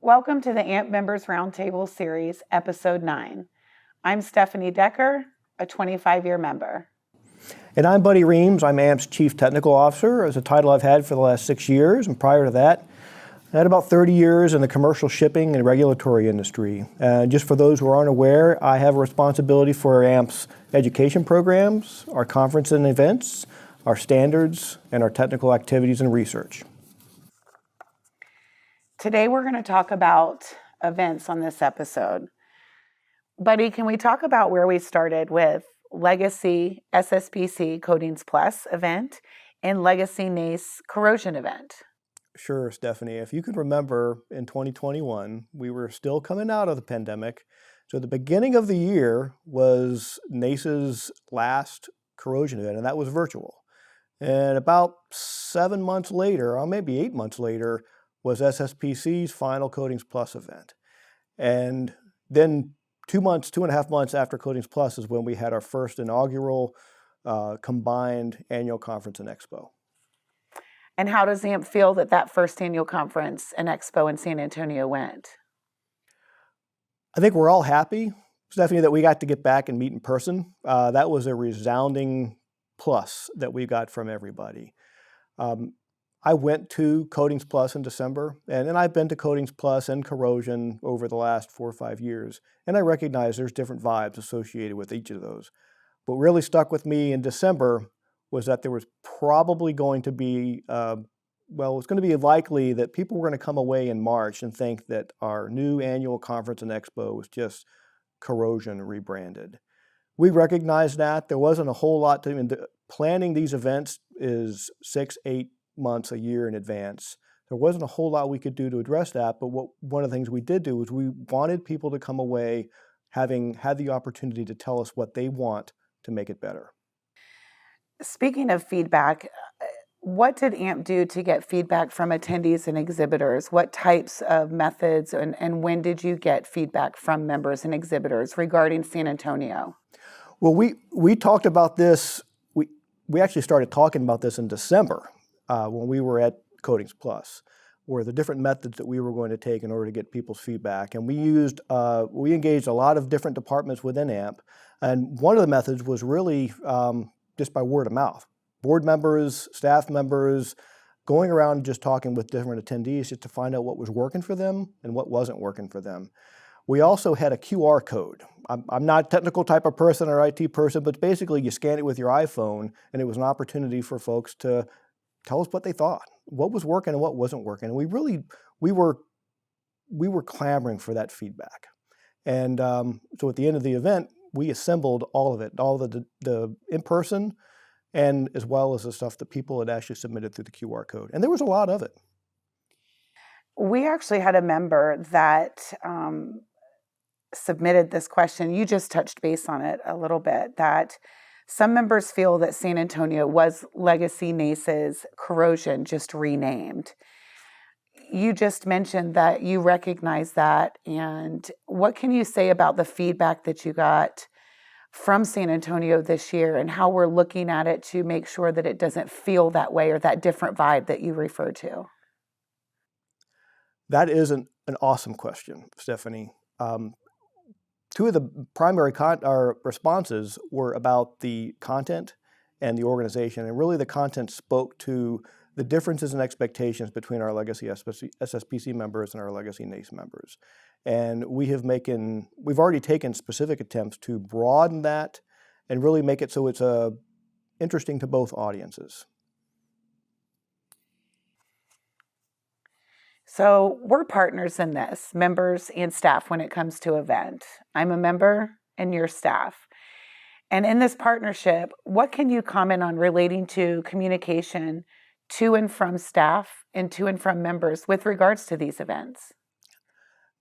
Welcome to the AMP Members Roundtable Series, Episode 9. I'm Stephanie Decker, a 25-year member. And I'm Buddy Reams. I'm AMP's Chief Technical Officer. It's a title I've had for the last 6 years, and prior to that, I had about 30 years in the commercial shipping and regulatory industry. Just for those who aren't aware, I have a responsibility for AMP's education programs, our conference and events, our standards, and our technical activities and research. Today we're going to talk about events on this episode. Buddy, can we talk about where we started with Legacy SSPC Coatings Plus event and Legacy NACE Corrosion event? Sure, Stephanie. If you can remember, in 2021, we were still coming out of the pandemic. So the beginning of the year was NACE's last corrosion event, and that was virtual. And about 7 months later, or maybe 8 months later, was SSPC's final Coatings Plus event. And then 2.5 months after Coatings Plus is when we had our first inaugural combined annual conference and expo. And how does AMP feel that first annual conference and expo in San Antonio went? I think we're all happy, Stephanie, that we got to get back and meet in person. That was a resounding plus that we got from everybody. I went to Coatings Plus in December, and then I've been to Coatings Plus and Corrosion over the last 4 or 5 years, and I recognize there's different vibes associated with each of those. What really stuck with me in December was that there was probably going to be, it's going to be likely that people were going to come away in March and think that our new annual conference and expo was just Corrosion rebranded. We recognized that. There wasn't a whole lot planning these events is 6-8 months, a year in advance. There wasn't a whole lot we could do to address that, but one of the things we did do was we wanted people to come away having had the opportunity to tell us what they want to make it better. Speaking of feedback, what did AMP do to get feedback from attendees and exhibitors? What types of methods and when did you get feedback from members and exhibitors regarding San Antonio? Well, we talked about this, we actually started talking about this in December when we were at Coatings Plus, were the different methods that we were going to take in order to get people's feedback. And we engaged a lot of different departments within AMP. And one of the methods was really just by word of mouth. Board members, staff members, going around and just talking with different attendees just to find out what was working for them and what wasn't working for them. We also had a QR code. I'm not a technical type of person or IT person, but basically you scan it with your iPhone, and it was an opportunity for folks to tell us what they thought, what was working and what wasn't working. And we were clamoring for that feedback. And so at the end of the event, we assembled all of it, all the in-person, and as well as the stuff that people had actually submitted through the QR code. And there was a lot of it. We actually had a member that submitted this question. You just touched base on it a little bit, that some members feel that San Antonio was Legacy NACE's Corrosion, just renamed. You just mentioned that you recognize that, and what can you say about the feedback that you got from San Antonio this year and how we're looking at it to make sure that it doesn't feel that way or that different vibe that you refer to? That is an awesome question, Stephanie. Two of the primary responses were about the content and the organization, and really the content spoke to the differences in expectations between our Legacy SSPC members and our Legacy NACE members. And we've already taken specific attempts to broaden that and really make it so it's interesting to both audiences. So we're partners in this, members and staff, when it comes to event. I'm a member and you're staff. And in this partnership, what can you comment on relating to communication to and from staff and to and from members with regards to these events?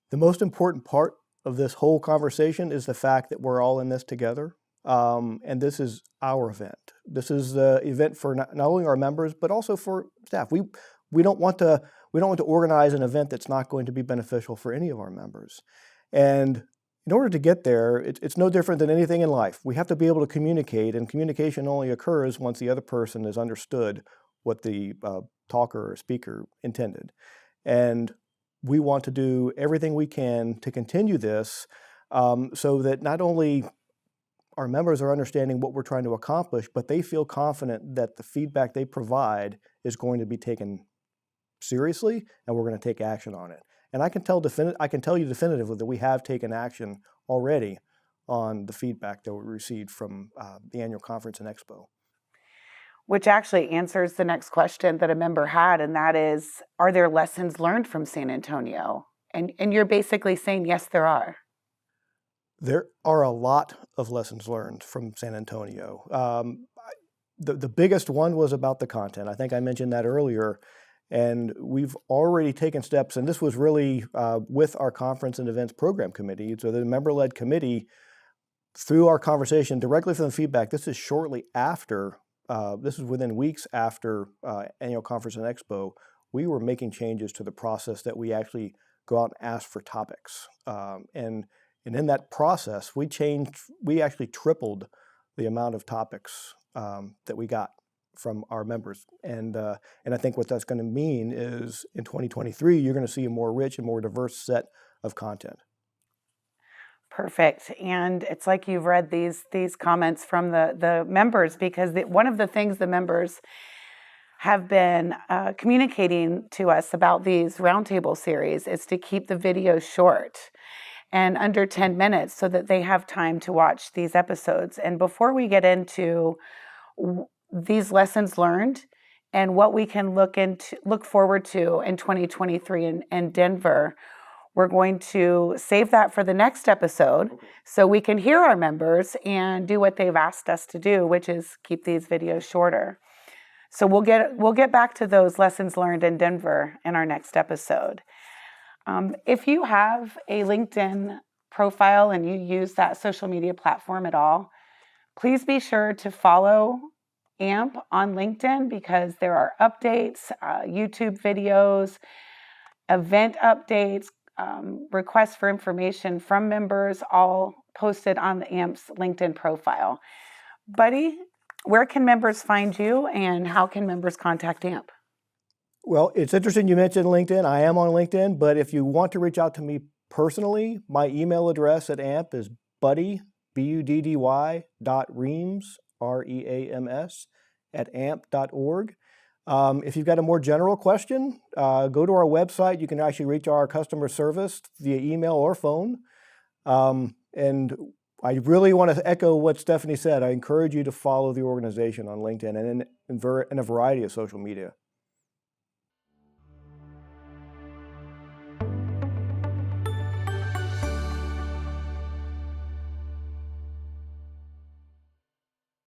The most important part of this whole conversation is the fact that we're all in this together. And this is our event. This is the event for not only our members, but also for staff. We don't want to organize an event that's not going to be beneficial for any of our members. And in order to get there, it's no different than anything in life. We have to be able to communicate, and communication only occurs once the other person has understood what the talker or speaker intended. And we want to do everything we can to continue this so that not only our members are understanding what we're trying to accomplish, but they feel confident that the feedback they provide is going to be taken seriously and we're going to take action on it. And I can tell you definitively that we have taken action already on the feedback that we received from the annual conference and expo. Which actually answers the next question that a member had, and that is, are there lessons learned from San Antonio? And you're basically saying, yes, there are. There are a lot of lessons learned from San Antonio. The biggest one was about the content. I think I mentioned that earlier. And we've already taken steps, and this was really with our conference and events program committee. So the member-led committee, through our conversation directly from the feedback, this is shortly after, this is within weeks after annual conference and expo, we were making changes to the process that we actually go out and ask for topics. And in that process, we actually tripled the amount of topics that we got from our members. And I think what that's going to mean is in 2023, you're going to see a more rich and more diverse set of content. Perfect. And it's like you've read these comments from the members, because one of the things the members have been communicating to us about these roundtable series is to keep the videos short and under 10 minutes so that they have time to watch these episodes. And before we get into these lessons learned and what we can look forward to in 2023 in Denver, we're going to save that for the next episode so we can hear our members and do what they've asked us to do, which is keep these videos shorter. So we'll get back to those lessons learned in Denver in our next episode. If you have a LinkedIn profile and you use that social media platform at all, please be sure to follow AMP on LinkedIn, because there are updates, YouTube videos, event updates, requests for information from members, all posted on the AMP's LinkedIn profile. Buddy, where can members find you and how can members contact AMP? Well, it's interesting you mentioned LinkedIn. I am on LinkedIn, but if you want to reach out to me personally, my email address at AMP is buddy, buddy, .reams, REAMS, @amp.org. If you've got a more general question, go to our website. You can actually reach our customer service via email or phone. And I really want to echo what Stephanie said. I encourage you to follow the organization on LinkedIn and in a variety of social media.